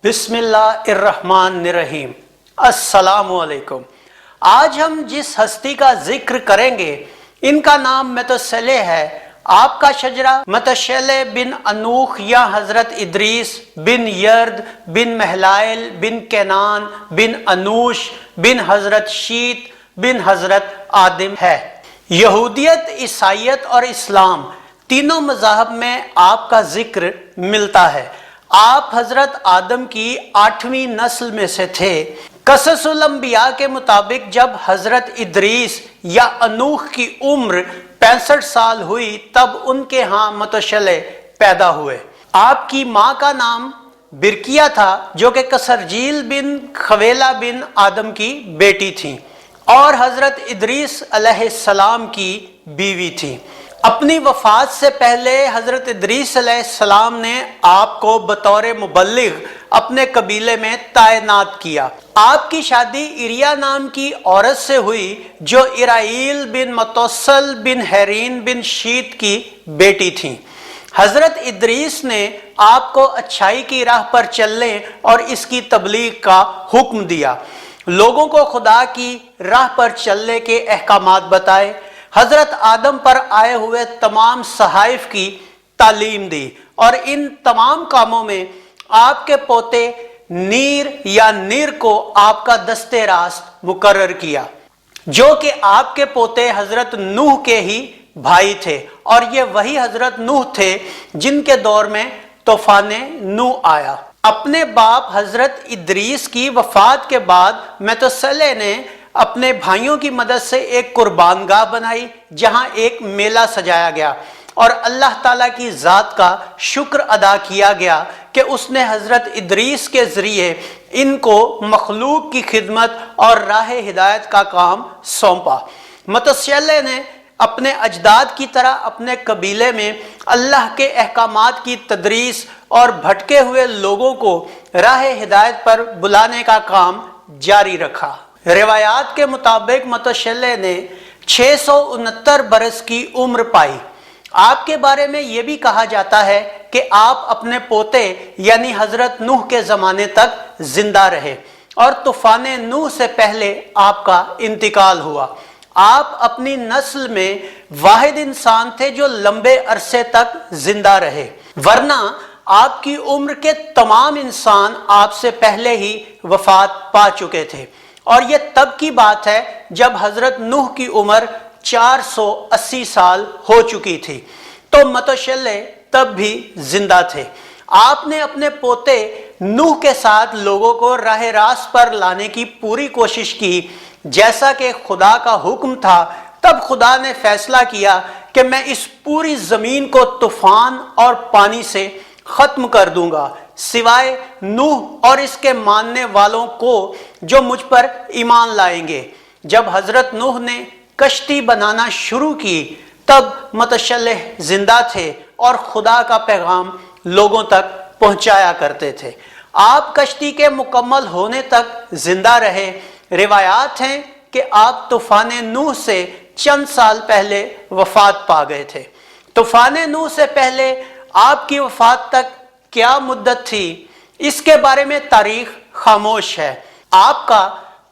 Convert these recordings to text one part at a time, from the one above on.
बिस्मिल्लाहिर्रहमानिर्रहीम। अस्सलामुअलैकुम। आज हम जिस हस्ती का जिक्र करेंगे इनका नाम मतशल्लेह है। आपका शजरा मतशल्लेह बिन अनूख या हजरत इदरीस बिन यर्द बिन महलाइल बिन केनान बिन अनूश बिन हजरत शीत बिन हजरत आदिम है। यहूदियत, ईसाईयत और इस्लाम तीनों मज़ाहब में आपका जिक्र मिलता है। आप हजरत आदम की 8वीं नस्ल में से थे। कससुल अंबिया के मुताबिक जब हजरत इदरीस या अनूख की उम्र 65 साल हुई तब उनके यहाँ मतशल्लेह पैदा हुए। आपकी माँ का नाम बिरकिया था जो कि कसरजील बिन खवेला बिन आदम की बेटी थी और हजरत इदरीस अलैहिस्सलाम की बीवी थी। अपनी वफात से पहले हजरत इदरीस अलैहिस्सलाम ने आपको बतौर मुबल्लिग अपने कबीले में तैनात किया। आपकी शादी इरिया नाम की औरत से हुई जो इराइल बिन मतोसल बिन हैरीन बिन शीत की बेटी थी। हजरत इदरीस ने आपको अच्छाई की राह पर चलने और इसकी तबलीग का हुक्म दिया, लोगों को खुदा की राह पर चलने के अहकामात बताए, हजरत आदम पर आए हुए तमाम सहाइफ की तालीम दी और इन तमाम कामों में आपके पोते नीर को आपका दस्ते रास्त मुकर्रर किया जो कि आपके पोते हजरत नूह के ही भाई थे और ये वही हजरत नूह थे जिनके दौर में तूफान नूह आया। अपने बाप हजरत इदरीस की वफात के बाद मतशल्लेह ने अपने भाइयों की मदद से एक कुर्बानगाह बनाई जहां एक मेला सजाया गया और अल्लाह ताला की जात का शुक्र अदा किया गया कि उसने हजरत इदरीस के जरिए इनको मखलूक की खिदमत और राह हिदायत का काम सौंपा। मतशल्लेह ने अपने अजदाद की तरह अपने कबीले में अल्लाह के अहकामात की तदरीस और भटके हुए लोगों को राह हिदायत पर बुलाने का काम जारी रखा। रिवायात के मुताबिक मतशल्लेह ने 669 बरस की उम्र पाई। आपके बारे में यह भी कहा जाता है कि आप अपने पोते यानी हजरत नूह के ज़माने तक जिंदा रहे और तूफान नूह से पहले आपका इंतकाल हुआ। आप अपनी नस्ल में वाहिद इंसान थे जो लंबे अरसे तक जिंदा रहे, वरना आपकी उम्र के तमाम इंसान आपसे पहले ही वफात पा चुके थे और यह तब की बात है जब हजरत नूह की उम्र 480 साल हो चुकी थी, तो मतशल्लेह तब भी जिंदा थे। आपने अपने पोते नूह के साथ लोगों को राह रास्त पर लाने की पूरी कोशिश की जैसा कि खुदा का हुक्म था। तब खुदा ने फैसला किया कि मैं इस पूरी जमीन को तूफान और पानी से खत्म कर दूंगा सिवाय नूह और इसके मानने वालों को जो मुझ पर ईमान लाएंगे। जब हजरत नूह ने कश्ती बनाना शुरू की तब मतशल्लेह जिंदा थे और खुदा का पैगाम लोगों तक पहुंचाया करते थे। आप कश्ती के मुकम्मल होने तक जिंदा रहे। रिवायात हैं कि आप तूफान नूह से चंद साल पहले वफात पा गए थे। तूफान नूह से पहले आपकी वफात तक क्या मुद्दत थी, इसके बारे में तारीख खामोश है। आपका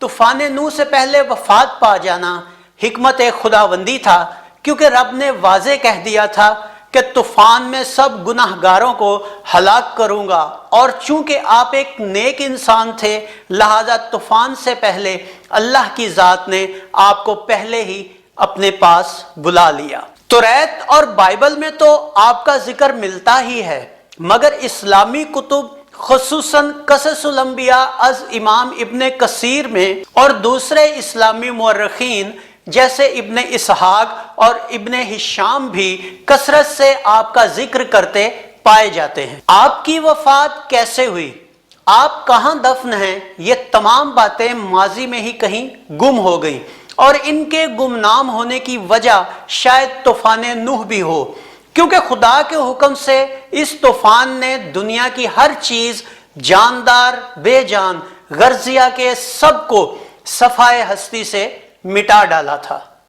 तूफान नूह से पहले वफात पा जाना हिकमत खुदाबंदी था, क्योंकि रब ने वाज़े कह दिया था कि तूफान में सब गुनाहगारों को हलाक करूंगा और चूंकि आप एक नेक इंसान थे लिहाजा तूफान से पहले अल्लाह की जात ने आपको पहले ही अपने पास बुला लिया। तौरात और बाइबल में तो आपका जिक्र मिलता ही है, मगर इस्लामी कुतुब खुसूसन कससुल अंबिया अज इमाम इब्ने कसीर में और दूसरे इस्लामी मुअर्रिखीन जैसे इब्ने इसहाक और इब्ने हिशाम भी कसरत से आपका जिक्र करते पाए जाते हैं। आपकी वफात कैसे हुई, आप कहाँ दफन हैं, ये तमाम बातें माजी में ही कहीं गुम हो गई और इनके गुमनाम होने की वजह शायद तूफान नूह भी हो, क्योंकि खुदा के हुक्म से इस तूफान ने दुनिया की हर चीज जानदार बेजान गर्जिया के सबको सफाए हस्ती से मिटा डाला था।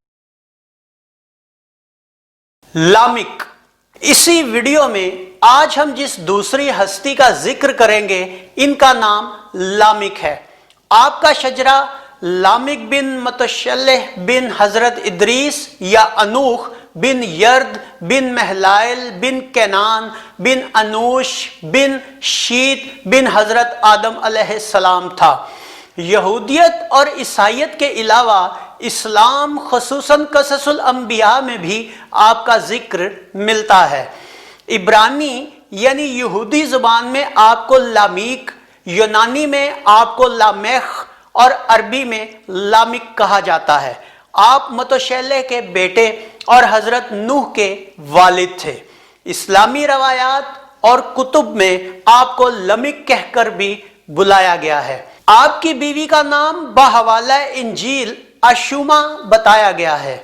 लामिक। इसी वीडियो में آج ہم جس دوسری ہستی کا ذکر کریں گے ان کا نام لامک ہے۔ آپ کا شجرہ لامک بن متشلح بن حضرت ادریس یا انوخ بن یرد بن مہلائل بن کینان بن انوش بن شیت بن حضرت آدم علیہ السلام تھا۔ یہودیت اور عیسائیت کے علاوہ اسلام خصوصاً قصص الانبیاء میں بھی آپ کا ذکر ملتا ہے۔ عبرانی یعنی یہودی زبان میں آپ کو لامیک، یونانی میں آپ کو لامخ اور عربی میں لامک کہا جاتا ہے۔ آپ متشلح کے بیٹے اور حضرت نوح کے والد تھے۔ اسلامی روایات اور کتب میں آپ کو لمک کہہ کر بھی بلایا گیا ہے۔ آپ کی بیوی کا نام بحوالہ انجیل اشوما بتایا گیا ہے،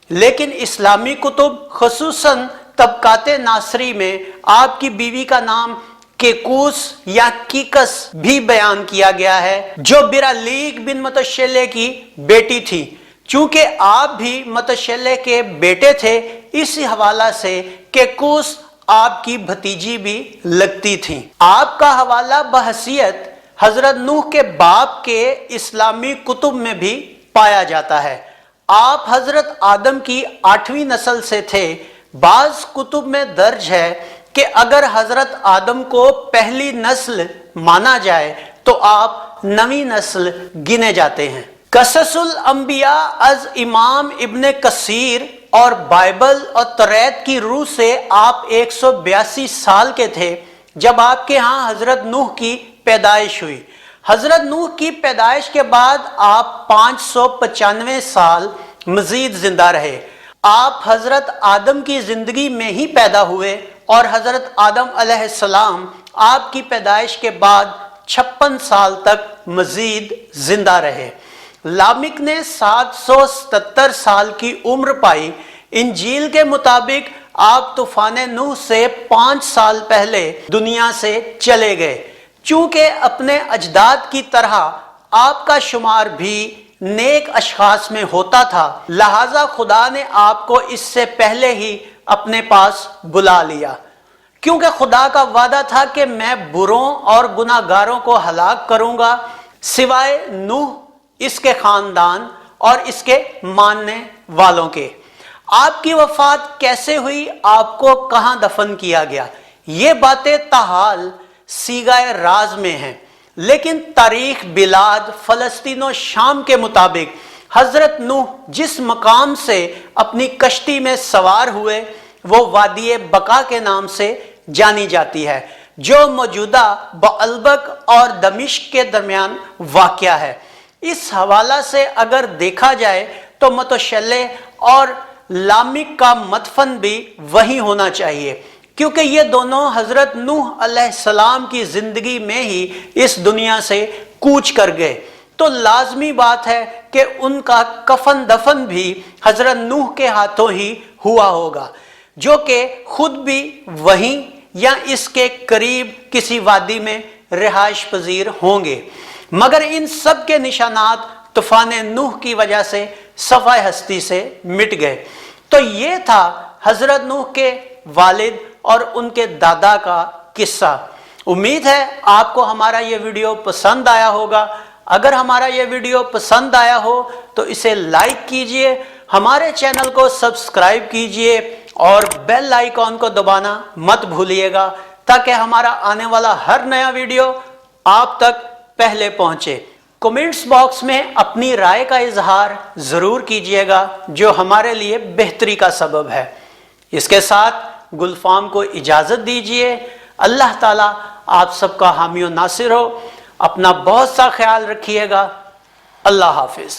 لیکن اسلامی کتب خصوصاً طبقات ناصری میں آپ کی بیوی کا نام کیکوس یا کیکس بھی بیان کیا گیا ہے، جو برالیک بن متشلح کی بیٹی تھی۔ چونکہ آپ بھی متشلح کے بیٹے تھے، اس حوالہ سے کیکوس آپ کی بھتیجی بھی لگتی تھی۔ آپ کا حوالہ بحیثیت حضرت نوح کے باپ کے اسلامی کتب میں بھی پایا جاتا ہے۔ آپ حضرت آدم کی 8ویں نسل سے تھے۔ بعض کتب میں درج ہے کہ اگر حضرت آدم کو پہلی نسل مانا جائے تو آپ 9ویں نسل گنے جاتے ہیں۔ قصص الانبیاء از امام ابن کثیر اور بائبل اور توریت کی روح سے آپ 182 سال کے تھے جب آپ کے ہاں حضرت نوح کی پیدائش ہوئی۔ حضرت نوح کی پیدائش کے بعد آپ 595 سال مزید زندہ رہے۔ آپ حضرت آدم کی زندگی میں ہی پیدا ہوئے اور حضرت آدم علیہ السلام آپ کی پیدائش کے بعد 56 سال تک مزید زندہ رہے۔ لامک نے 777 سال کی عمر پائی۔ انجیل کے مطابق آپ طوفان نوح سے 5 سال پہلے دنیا سے چلے گئے۔ چونکہ اپنے اجداد کی طرح آپ کا شمار بھی نیک اشخاص میں ہوتا تھا، لہذا خدا نے آپ کو اس سے پہلے ہی اپنے پاس بلا لیا، کیونکہ خدا کا وعدہ تھا کہ میں بروں اور گناہگاروں کو ہلاک کروں گا سوائے نوح، اس کے خاندان اور اس کے ماننے والوں کے۔ آپ کی وفات کیسے ہوئی، آپ کو کہاں دفن کیا گیا، یہ باتیں تاحال سیغہ راز میں ہیں، لیکن تاریخ بلاد فلسطین و شام کے مطابق حضرت نوح جس مقام سے اپنی کشتی میں سوار ہوئے وہ وادی بقا کے نام سے جانی جاتی ہے، جو موجودہ بعلبک اور دمشق کے درمیان واقع ہے۔ اس حوالہ سے اگر دیکھا جائے تو متشلح اور لامک کا مدفن بھی وہی ہونا چاہیے، کیونکہ یہ دونوں حضرت نوح علیہ السلام کی زندگی میں ہی اس دنیا سے کوچ کر گئے، تو لازمی بات ہے کہ ان کا کفن دفن بھی حضرت نوح کے ہاتھوں ہی ہوا ہوگا، جو کہ خود بھی وہیں یا اس کے قریب کسی وادی میں رہائش پذیر ہوں گے، مگر ان سب کے نشانات طوفان نوح کی وجہ سے صفحہ ہستی سے مٹ گئے۔ تو یہ تھا حضرت نوح کے والد اور ان کے دادا کا قصہ۔ امید ہے آپ کو ہمارا یہ ویڈیو پسند آیا ہوگا۔ اگر ہمارا یہ ویڈیو پسند آیا ہو تو اسے لائک کیجئے، ہمارے چینل کو سبسکرائب کیجئے اور بیل آئیکن کو دبانا مت بھولیے گا تاکہ ہمارا آنے والا ہر نیا ویڈیو آپ تک پہلے پہنچے۔ کمنٹس باکس میں اپنی رائے کا اظہار ضرور کیجئے گا، جو ہمارے لیے بہتری کا سبب ہے۔ اس کے ساتھ گلفام کو اجازت دیجئے۔ اللہ تعالیٰ آپ سب کا حامی و ناصر ہو۔ اپنا بہت سا خیال رکھیے گا۔ اللہ حافظ۔